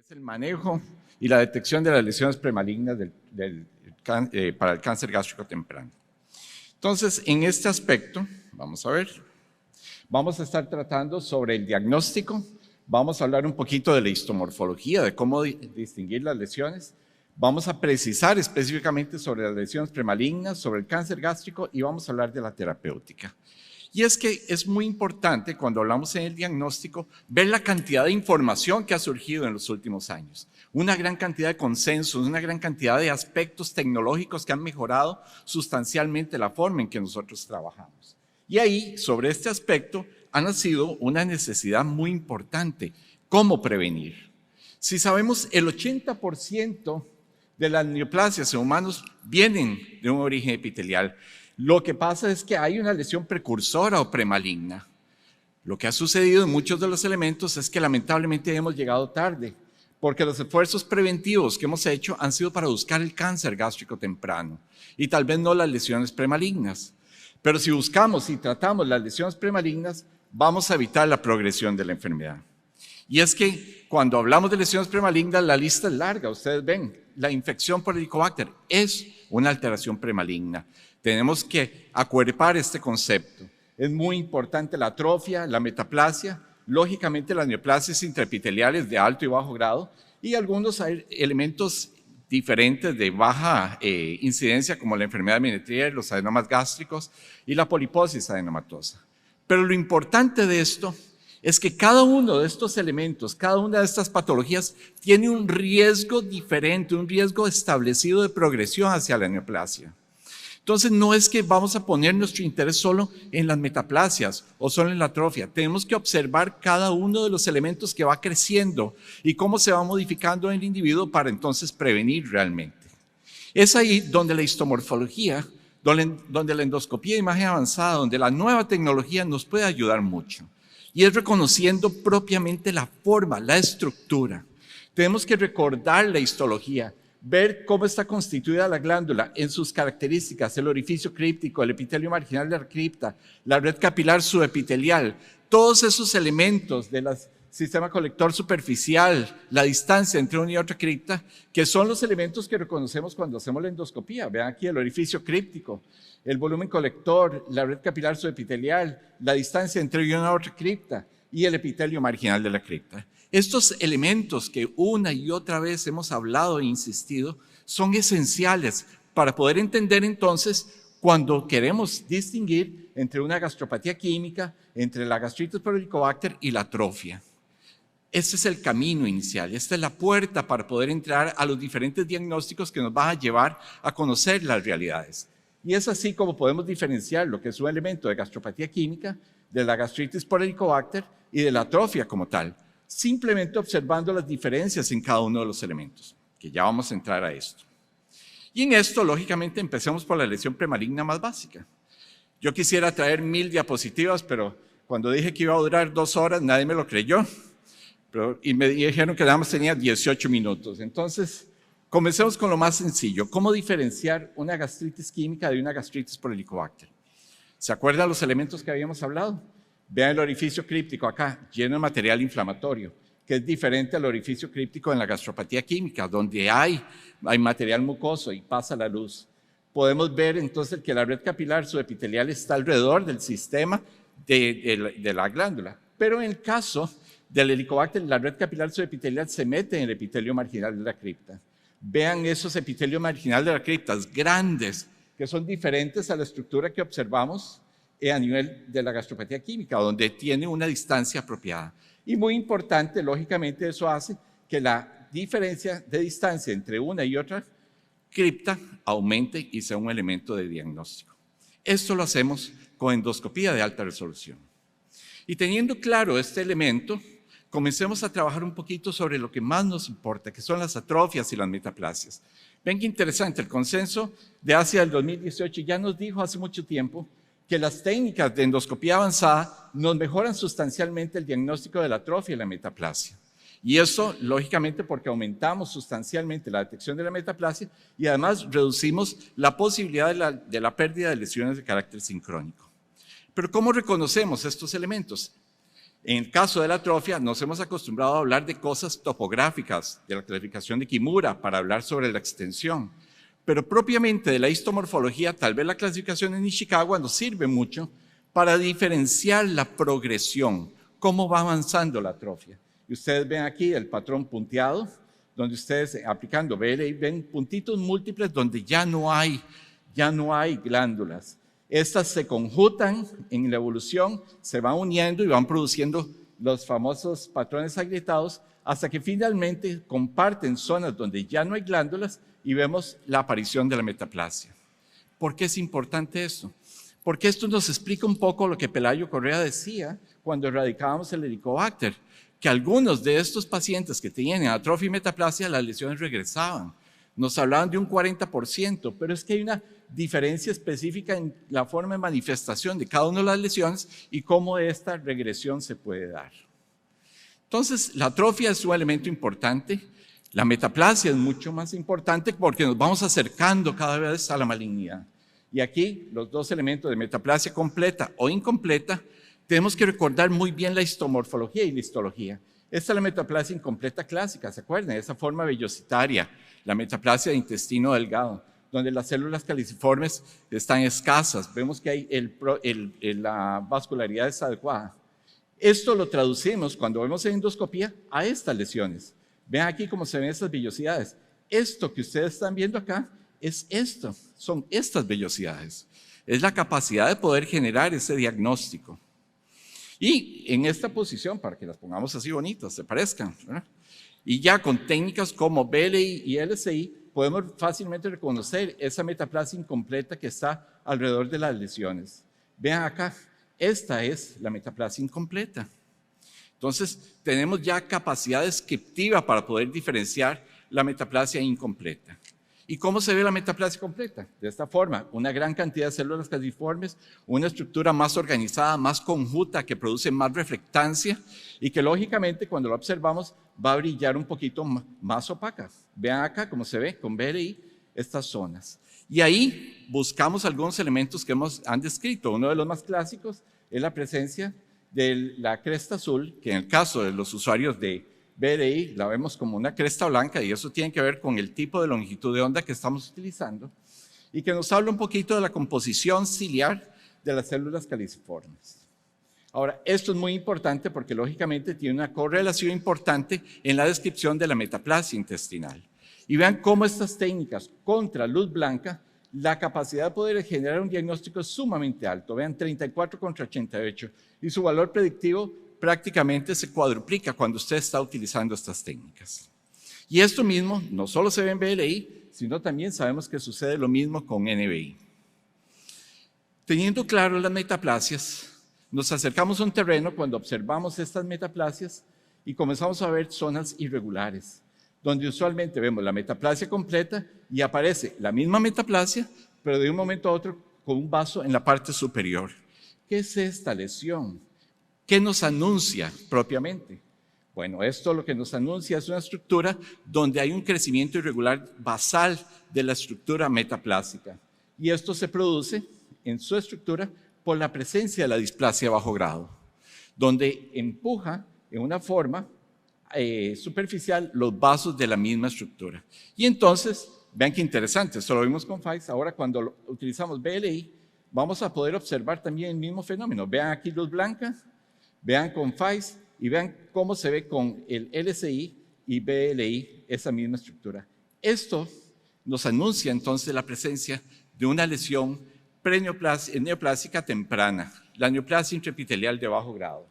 es el manejo y la detección de las lesiones premalignas para el cáncer gástrico temprano. Entonces, en este aspecto, vamos a ver, vamos a estar tratando sobre el diagnóstico, vamos a hablar un poquito de la histomorfología, de cómo distinguir las lesiones, vamos a precisar específicamente sobre las lesiones premalignas, sobre el cáncer gástrico y vamos a hablar de la terapéutica. Y es que es muy importante cuando hablamos en el diagnóstico ver la cantidad de información que ha surgido en los últimos años. Una gran cantidad de consensos, una gran cantidad de aspectos tecnológicos que han mejorado sustancialmente la forma en que nosotros trabajamos. Y ahí, sobre este aspecto, ha nacido una necesidad muy importante: ¿cómo prevenir? Si sabemos, el 80% de las neoplasias en humanos vienen de un origen epitelial. Lo que pasa es que hay una lesión precursora o premaligna. Lo que ha sucedido en muchos de los elementos es que lamentablemente hemos llegado tarde, porque los esfuerzos preventivos que hemos hecho han sido para buscar el cáncer gástrico temprano y tal vez no las lesiones premalignas. Pero si buscamos y tratamos las lesiones premalignas, vamos a evitar la progresión de la enfermedad. Y es que cuando hablamos de lesiones premalignas, la lista es larga. Ustedes ven, la infección por Helicobacter es una alteración premaligna. Tenemos que acuerpar este concepto. Es muy importante la atrofia, la metaplasia, lógicamente las neoplasias intraepiteliales de alto y bajo grado y algunos elementos diferentes de baja incidencia como la enfermedad de Menetrier, los adenomas gástricos y la poliposis adenomatosa. Pero lo importante de esto es que cada uno de estos elementos, cada una de estas patologías tiene un riesgo diferente, un riesgo establecido de progresión hacia la neoplasia. Entonces no es que vamos a poner nuestro interés solo en las metaplasias o solo en la atrofia. Tenemos que observar cada uno de los elementos que va creciendo y cómo se va modificando en el individuo para entonces prevenir realmente. Es ahí donde la histomorfología, donde la endoscopía de imagen avanzada, donde la nueva tecnología nos puede ayudar mucho. Y es reconociendo propiamente la forma, la estructura. Tenemos que recordar la histología, ver cómo está constituida la glándula en sus características, el orificio críptico, el epitelio marginal de la cripta, la red capilar subepitelial, todos esos elementos del sistema colector superficial, la distancia entre una y otra cripta, que son los elementos que reconocemos cuando hacemos la endoscopía. Vean aquí el orificio críptico, el volumen colector, la red capilar subepitelial, la distancia entre una y otra cripta y el epitelio marginal de la cripta. Estos elementos que una y otra vez hemos hablado e insistido son esenciales para poder entender entonces cuando queremos distinguir entre una gastropatía química, entre la gastritis por Helicobacter y la atrofia. Este es el camino inicial, esta es la puerta para poder entrar a los diferentes diagnósticos que nos van a llevar a conocer las realidades. Y es así como podemos diferenciar lo que es un elemento de gastropatía química, de la gastritis por Helicobacter y de la atrofia como tal, simplemente observando las diferencias en cada uno de los elementos, que ya vamos a entrar a esto. Y en esto, lógicamente, empecemos por la lesión premaligna más básica. Yo quisiera traer 1000 diapositivas, pero cuando dije que iba a durar 2 horas, nadie me lo creyó. Y me dijeron que nada más tenía 18 minutos. Entonces, comencemos con lo más sencillo. ¿Cómo diferenciar una gastritis química de una gastritis por Helicobacter? ¿Se acuerdan los elementos que habíamos hablado? Vean el orificio críptico acá, lleno de material inflamatorio, que es diferente al orificio críptico en la gastropatía química, donde hay material mucoso y pasa la luz. Podemos ver entonces que la red capilar subepitelial está alrededor del sistema de la glándula. Pero en el caso del Helicobacter, la red capilar subepitelial se mete en el epitelio marginal de la cripta. Vean esos epitelios marginal de la cripta, grandes, que son diferentes a la estructura que observamos a nivel de la gastropatía química, donde tiene una distancia apropiada. Y muy importante, lógicamente, eso hace que la diferencia de distancia entre una y otra cripta aumente y sea un elemento de diagnóstico. Esto lo hacemos con endoscopía de alta resolución. Y teniendo claro este elemento, comencemos a trabajar un poquito sobre lo que más nos importa, que son las atrofias y las metaplasias. Ven qué interesante, el consenso de Asia del 2018 ya nos dijo hace mucho tiempo que las técnicas de endoscopía avanzada nos mejoran sustancialmente el diagnóstico de la atrofia y la metaplasia. Y eso, lógicamente, porque aumentamos sustancialmente la detección de la metaplasia y además reducimos la posibilidad de la pérdida de lesiones de carácter sincrónico. Pero ¿cómo reconocemos estos elementos? En el caso de la atrofia, nos hemos acostumbrado a hablar de cosas topográficas, de la clasificación de Kimura, para hablar sobre la extensión. Pero propiamente de la histomorfología, tal vez la clasificación en Ishikawa nos sirve mucho para diferenciar la progresión, cómo va avanzando la atrofia. Y ustedes ven aquí el patrón punteado, donde ustedes aplicando BLI ven puntitos múltiples donde ya no hay glándulas. Estas se conjuntan en la evolución, se van uniendo y van produciendo los famosos patrones agrietados hasta que finalmente comparten zonas donde ya no hay glándulas y vemos la aparición de la metaplasia. ¿Por qué es importante esto? Porque esto nos explica un poco lo que Pelayo Correa decía cuando erradicábamos el Helicobacter, que algunos de estos pacientes que tenían atrofia y metaplasia, las lesiones regresaban. Nos hablaban de un 40%, pero es que hay una diferencia específica en la forma de manifestación de cada una de las lesiones y cómo esta regresión se puede dar. Entonces, la atrofia es un elemento importante. La metaplasia es mucho más importante porque nos vamos acercando cada vez a la malignidad. Y aquí, los dos elementos de metaplasia completa o incompleta, tenemos que recordar muy bien la histomorfología y la histología. Esta es la metaplasia incompleta clásica, ¿se acuerdan? Esa forma vellositaria, la metaplasia de intestino delgado, donde las células caliciformes están escasas. Vemos que hay la vascularidad es adecuada. Esto lo traducimos cuando vemos en endoscopía a estas lesiones. Vean aquí cómo se ven estas vellosidades. Esto que ustedes están viendo acá es esto, son estas vellosidades. Es la capacidad de poder generar ese diagnóstico. Y en esta posición, para que las pongamos así bonitas, se parezcan, ¿verdad? Y ya con técnicas como BLI y LCI, podemos fácilmente reconocer esa metaplasia incompleta que está alrededor de las lesiones. Vean acá, esta es la metaplasia incompleta. Entonces, tenemos ya capacidad descriptiva para poder diferenciar la metaplasia incompleta. ¿Y cómo se ve la metaplasia completa? De esta forma, una gran cantidad de células caliciformes, una estructura más organizada, más conjunta, que produce más reflectancia y que lógicamente cuando lo observamos va a brillar un poquito más opaca. Vean acá cómo se ve con BLI estas zonas. Y ahí buscamos algunos elementos que han descrito. Uno de los más clásicos es la presencia de la cresta azul, que en el caso de los usuarios de BLI la vemos como una cresta blanca y eso tiene que ver con el tipo de longitud de onda que estamos utilizando y que nos habla un poquito de la composición ciliar de las células caliciformes. Ahora, esto es muy importante porque lógicamente tiene una correlación importante en la descripción de la metaplasia intestinal. Y vean cómo estas técnicas contra luz blanca, la capacidad de poder generar un diagnóstico es sumamente alto. Vean, 34 contra 88 y su valor predictivo prácticamente se cuadruplica cuando usted está utilizando estas técnicas. Y esto mismo no solo se ve en BLI, sino también sabemos que sucede lo mismo con NBI. Teniendo claro las metaplasias, nos acercamos a un terreno cuando observamos estas metaplasias y comenzamos a ver zonas irregulares, donde usualmente vemos la metaplasia completa y aparece la misma metaplasia, pero de un momento a otro con un vaso en la parte superior. ¿Qué es esta lesión? ¿Qué nos anuncia propiamente? Bueno, esto lo que nos anuncia es una estructura donde hay un crecimiento irregular basal de la estructura metaplásica. Y esto se produce en su estructura por la presencia de la displasia bajo grado, donde empuja en una forma superficial los vasos de la misma estructura. Y entonces, vean qué interesante, esto lo vimos con FAIS, ahora cuando utilizamos BLI, vamos a poder observar también el mismo fenómeno. Vean aquí luz blanca, vean con FAIS y vean cómo se ve con el LCI y BLI esa misma estructura. Esto nos anuncia entonces la presencia de una lesión neoplásica temprana, la neoplasia intraepitelial de bajo grado,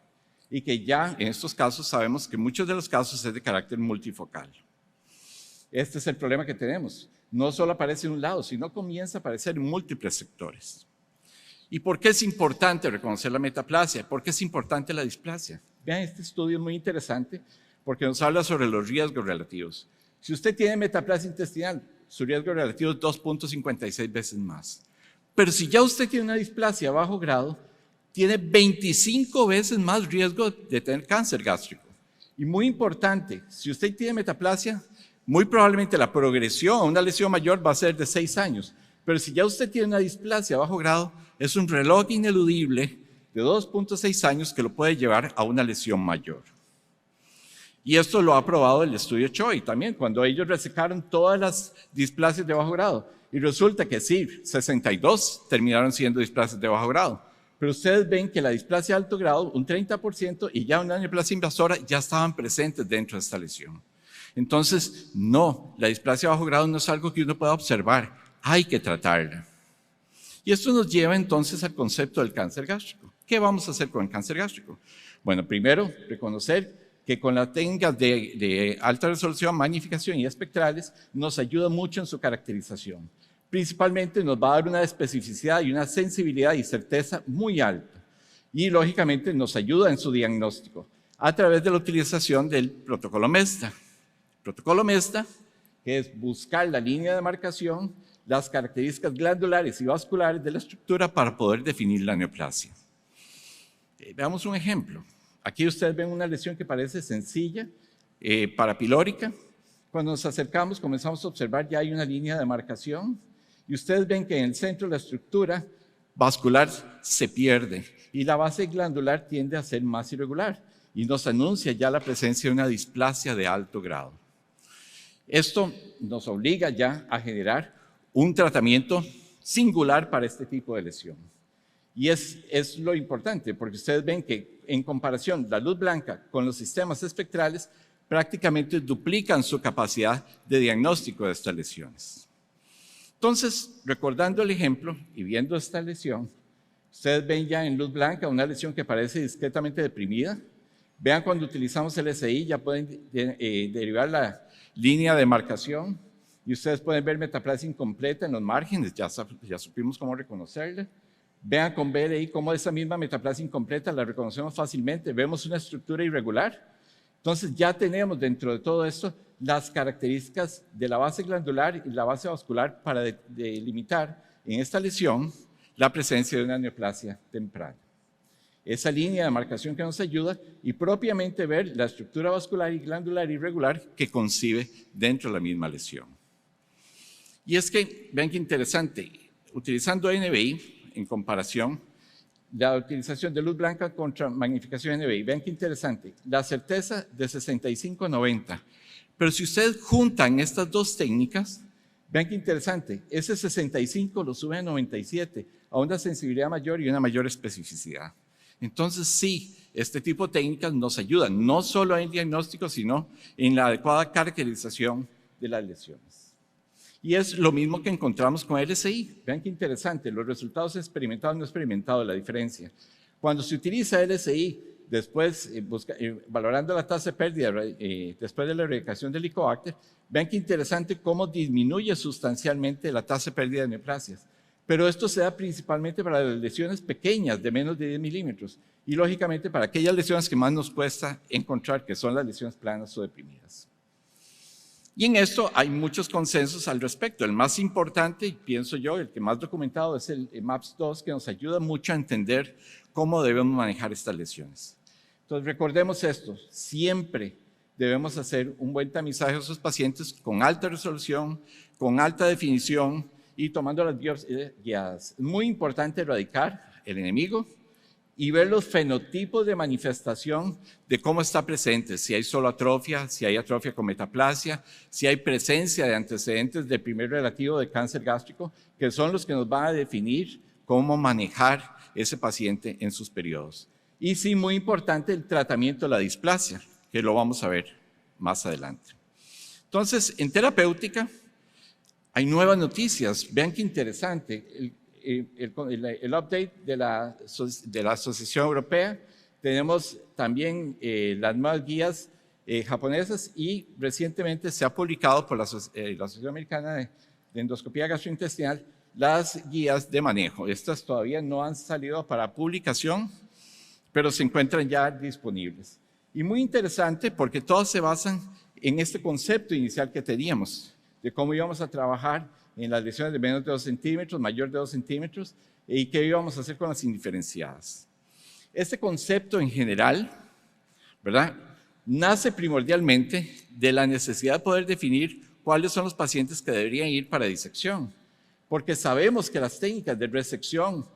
y que ya en estos casos sabemos que muchos de los casos es de carácter multifocal. Este es el problema que tenemos. No solo aparece en un lado, sino comienza a aparecer en múltiples sectores. ¿Y por qué es importante reconocer la metaplasia? ¿Por qué es importante la displasia? Vean, este estudio es muy interesante porque nos habla sobre los riesgos relativos. Si usted tiene metaplasia intestinal, su riesgo relativo es 2.56 veces más. Pero si ya usted tiene una displasia a bajo grado, tiene 25 veces más riesgo de tener cáncer gástrico. Y muy importante, si usted tiene metaplasia, muy probablemente la progresión a una lesión mayor va a ser de 6 años. Pero si ya usted tiene una displasia a bajo grado, es un reloj ineludible de 2.6 años que lo puede llevar a una lesión mayor. Y esto lo ha aprobado el estudio Choi también, cuando ellos resecaron todas las displasias de bajo grado. Y resulta que sí, 62 terminaron siendo displasias de bajo grado. Pero ustedes ven que la displasia de alto grado, un 30%, y ya una neoplasia invasora ya estaban presentes dentro de esta lesión. Entonces, no, la displasia de bajo grado no es algo que uno pueda observar, hay que tratarla. Y esto nos lleva entonces al concepto del cáncer gástrico. ¿Qué vamos a hacer con el cáncer gástrico? Bueno, primero, reconocer que con las técnicas de alta resolución, magnificación y espectrales nos ayuda mucho en su caracterización. Principalmente nos va a dar una especificidad y una sensibilidad y certeza muy alta. Y lógicamente nos ayuda en su diagnóstico a través de la utilización del protocolo MESTA. Protocolo MESTA, que es buscar la línea de marcación, las características glandulares y vasculares de la estructura para poder definir la neoplasia. Veamos un ejemplo. Aquí ustedes ven una lesión que parece sencilla, parapilórica. Cuando nos acercamos comenzamos a observar ya hay una línea de marcación y ustedes ven que en el centro la estructura vascular se pierde y la base glandular tiende a ser más irregular y nos anuncia ya la presencia de una displasia de alto grado. Esto nos obliga ya a generar un tratamiento singular para este tipo de lesión. Y es lo importante, porque ustedes ven que en comparación la luz blanca con los sistemas espectrales prácticamente duplican su capacidad de diagnóstico de estas lesiones. Entonces, recordando el ejemplo y viendo esta lesión, ustedes ven ya en luz blanca una lesión que parece discretamente deprimida. Vean cuando utilizamos el SI ya pueden derivar la línea de marcación y ustedes pueden ver metaplasia incompleta en los márgenes, ya supimos cómo reconocerla. Vean con BLI cómo esa misma metaplasia incompleta la reconocemos fácilmente, vemos una estructura irregular. Entonces ya tenemos dentro de todo esto las características de la base glandular y la base vascular para delimitar en esta lesión la presencia de una neoplasia temprana. Esa línea de marcación que nos ayuda y propiamente ver la estructura vascular y glandular irregular que concibe dentro de la misma lesión. Y es que, vean qué interesante, utilizando NBI, en comparación, la utilización de luz blanca contra magnificación NBI. Vean qué interesante, la certeza de 65-90. Pero si ustedes juntan estas dos técnicas, vean qué interesante, ese 65 lo sube a 97, a una sensibilidad mayor y una mayor especificidad. Entonces sí, este tipo de técnicas nos ayudan, no solo en el diagnóstico, sino en la adecuada caracterización de las lesiones. Y es lo mismo que encontramos con LSI. Vean qué interesante, los resultados experimentados no experimentados, la diferencia. Cuando se utiliza LSI, después valorando la tasa de pérdida después de la erradicación del Helicobacter, vean qué interesante cómo disminuye sustancialmente la tasa de pérdida de neoplasias. Pero esto se da principalmente para las lesiones pequeñas de menos de 10 milímetros y lógicamente para aquellas lesiones que más nos cuesta encontrar, que son las lesiones planas o deprimidas. Y en esto hay muchos consensos al respecto. El más importante, y pienso yo, el que más documentado es el MAPS-2, que nos ayuda mucho a entender cómo debemos manejar estas lesiones. Entonces, recordemos esto, siempre debemos hacer un buen tamizaje a esos pacientes con alta resolución, con alta definición y tomando las biopsias guiadas. Es muy importante erradicar el enemigo y ver los fenotipos de manifestación de cómo está presente, si hay solo atrofia, si hay atrofia con metaplasia, si hay presencia de antecedentes de primer relativo de cáncer gástrico, que son los que nos van a definir cómo manejar ese paciente en sus periodos. Y sí, muy importante el tratamiento de la displasia, que lo vamos a ver más adelante. Entonces, en terapéutica hay nuevas noticias, vean qué interesante. El update de la Asociación Europea, tenemos también las nuevas guías japonesas y recientemente se ha publicado por la Asociación Americana de Endoscopía Gastrointestinal las guías de manejo. Estas todavía no han salido para publicación, pero se encuentran ya disponibles. Y muy interesante porque todas se basan en este concepto inicial que teníamos de cómo íbamos a trabajar en las lesiones de menos de 2 centímetros, mayor de 2 centímetros, y qué íbamos a hacer con las indiferenciadas. Este concepto en general, ¿verdad?, nace primordialmente de la necesidad de poder definir cuáles son los pacientes que deberían ir para disección, porque sabemos que las técnicas de resección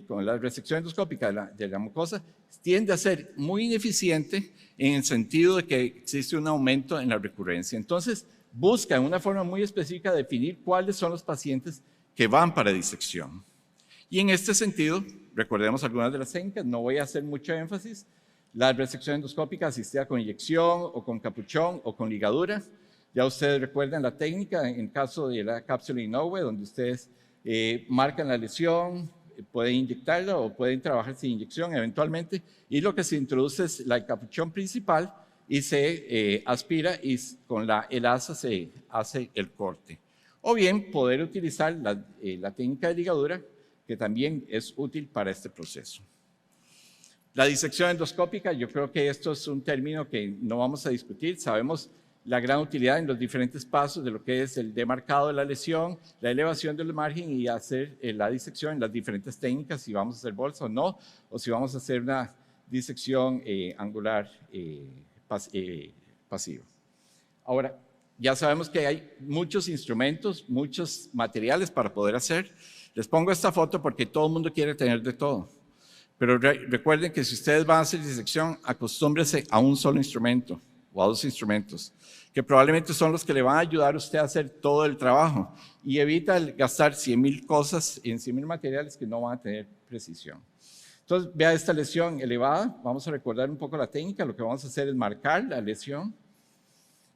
con la resección endoscópica de la mucosa, tiende a ser muy ineficiente en el sentido de que existe un aumento en la recurrencia. Entonces, busca en una forma muy específica definir cuáles son los pacientes que van para disección. Y en este sentido, recordemos algunas de las técnicas, no voy a hacer mucho énfasis, la resección endoscópica asistida con inyección o con capuchón o con ligadura. Ya ustedes recuerdan la técnica en caso de la cápsula Inoue, donde ustedes marcan la lesión, pueden inyectarla o pueden trabajar sin inyección eventualmente, y lo que se introduce es el capuchón principal y se aspira y con el asa se hace el corte. O bien poder utilizar la técnica de ligadura, que también es útil para este proceso. La disección endoscópica, yo creo que esto es un término que no vamos a discutir. Sabemos la gran utilidad en los diferentes pasos de lo que es el demarcado de la lesión, la elevación del margen y hacer la disección en las diferentes técnicas, si vamos a hacer bolsa o no, o si vamos a hacer una disección angular pasiva. Ahora, ya sabemos que hay muchos instrumentos, muchos materiales para poder hacer. Les pongo esta foto porque todo el mundo quiere tener de todo. Pero recuerden que si ustedes van a hacer disección, acostúmbrese a un solo instrumento o a dos instrumentos, que probablemente son los que le van a ayudar a usted a hacer todo el trabajo y evita gastar 100,000 cosas en 100,000 materiales que no van a tener precisión. Entonces, vea esta lesión elevada. Vamos a recordar un poco la técnica. Lo que vamos a hacer es marcar la lesión.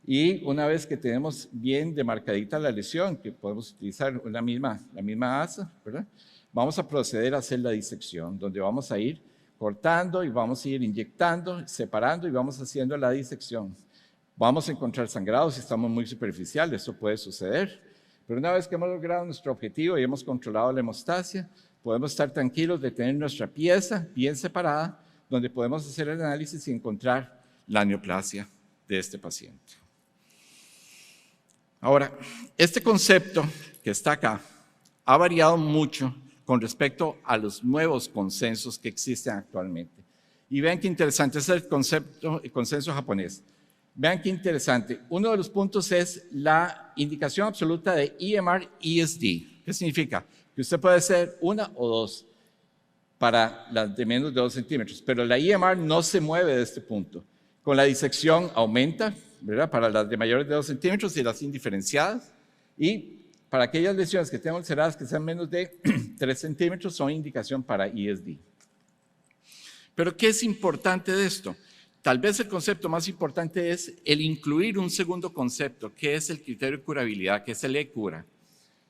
Y una vez que tenemos bien demarcadita la lesión, que podemos utilizar la misma asa, ¿verdad? Vamos a proceder a hacer la disección, donde vamos a ir cortando y vamos a ir inyectando, separando y vamos haciendo la disección. Vamos a encontrar sangrado si estamos muy superficiales, eso puede suceder. Pero una vez que hemos logrado nuestro objetivo y hemos controlado la hemostasia, podemos estar tranquilos de tener nuestra pieza bien separada, donde podemos hacer el análisis y encontrar la neoplasia de este paciente. Ahora, este concepto que está acá ha variado mucho con respecto a los nuevos consensos que existen actualmente. Y vean qué interesante es el consenso japonés. Vean qué interesante. Uno de los puntos es la indicación absoluta de EMR-ESD. ¿Qué significa? Que usted puede hacer una o dos para las de menos de 2 centímetros, pero la EMR no se mueve de este punto. Con la disección aumenta, ¿verdad? Para las de mayores de 2 centímetros y las indiferenciadas. Y para aquellas lesiones que tengan ulceradas que sean menos de 3 centímetros son indicación para ESD. Pero ¿qué es importante de esto? Tal vez el concepto más importante es el incluir un segundo concepto, que es el criterio de curabilidad, que es el E-cura,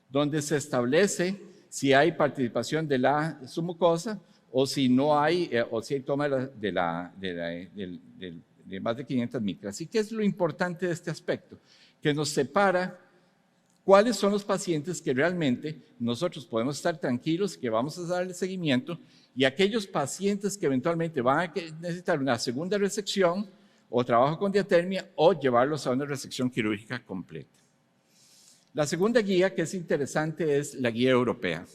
donde se establece si hay participación de la submucosa o si no hay, o si hay toma de más de 500 micras. ¿Y qué es lo importante de este aspecto? Que nos separa cuáles son los pacientes que realmente nosotros podemos estar tranquilos que vamos a darle seguimiento y aquellos pacientes que eventualmente van a necesitar una segunda resección o trabajo con diatermia o llevarlos a una resección quirúrgica completa. La segunda guía que es interesante es la guía europea,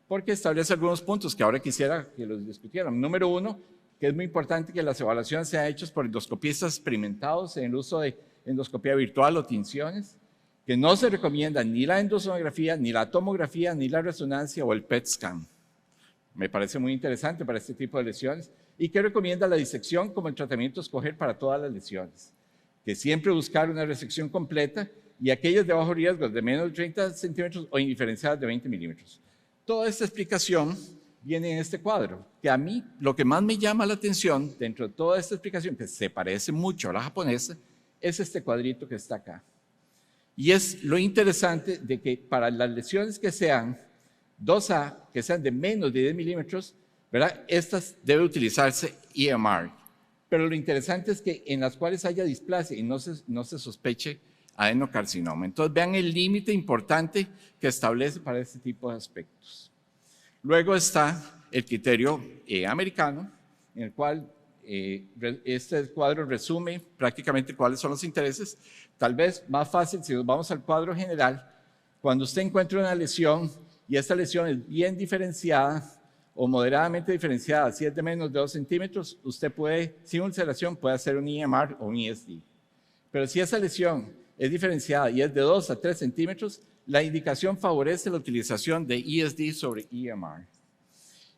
porque establece algunos puntos que ahora quisiera que los discutieran. Número 1, que es muy importante que las evaluaciones sean hechas por endoscopistas experimentados en el uso de endoscopía virtual o tinciones, que no se recomienda ni la endosonografía, ni la tomografía, ni la resonancia o el PET scan. Me parece muy interesante para este tipo de lesiones y que recomienda la disección como el tratamiento a escoger para todas las lesiones, que siempre buscar una resección completa y aquellas de bajo riesgo de menos de 30 centímetros o indiferenciadas de 20 milímetros. Toda esta explicación viene en este cuadro, que a mí lo que más me llama la atención dentro de toda esta explicación, que se parece mucho a la japonesa, es este cuadrito que está acá. Y es lo interesante de que para las lesiones que sean 2A, que sean de menos de 10 milímetros, ¿verdad? Estas debe utilizarse EMR. Pero lo interesante es que en las cuales haya displasia y no se sospeche adenocarcinoma. Entonces vean el límite importante que establece para este tipo de aspectos. Luego está el criterio americano, en el cual este cuadro resume prácticamente cuáles son los intereses. Tal vez más fácil si nos vamos al cuadro general, cuando usted encuentra una lesión y esta lesión es bien diferenciada o moderadamente diferenciada, si es de menos de 2 centímetros, usted puede, sin ulceración, puede hacer un EMR o un ESD. Pero si esa lesión es diferenciada y es de 2 a 3 centímetros, la indicación favorece la utilización de ESD sobre EMR.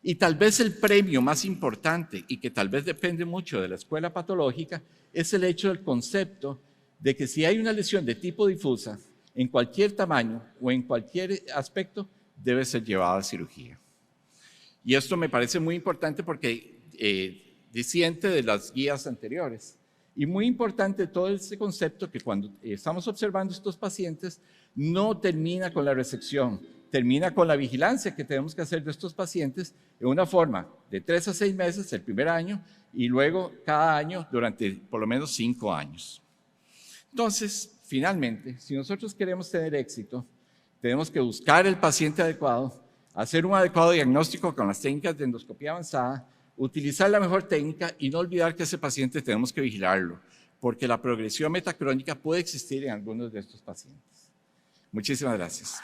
Y tal vez el premio más importante, y que tal vez depende mucho de la escuela patológica, es el hecho del concepto de que si hay una lesión de tipo difusa, en cualquier tamaño o en cualquier aspecto, debe ser llevada a cirugía. Y esto me parece muy importante porque disiente de las guías anteriores. Y muy importante todo este concepto que cuando estamos observando estos pacientes, no termina con la resección, termina con la vigilancia que tenemos que hacer de estos pacientes en una forma de 3 a 6 meses el primer año y luego cada año durante por lo menos 5 años. Entonces, finalmente, si nosotros queremos tener éxito, tenemos que buscar el paciente adecuado, hacer un adecuado diagnóstico con las técnicas de endoscopía avanzada, utilizar la mejor técnica y no olvidar que ese paciente tenemos que vigilarlo, porque la progresión metacrónica puede existir en algunos de estos pacientes. Muchísimas gracias.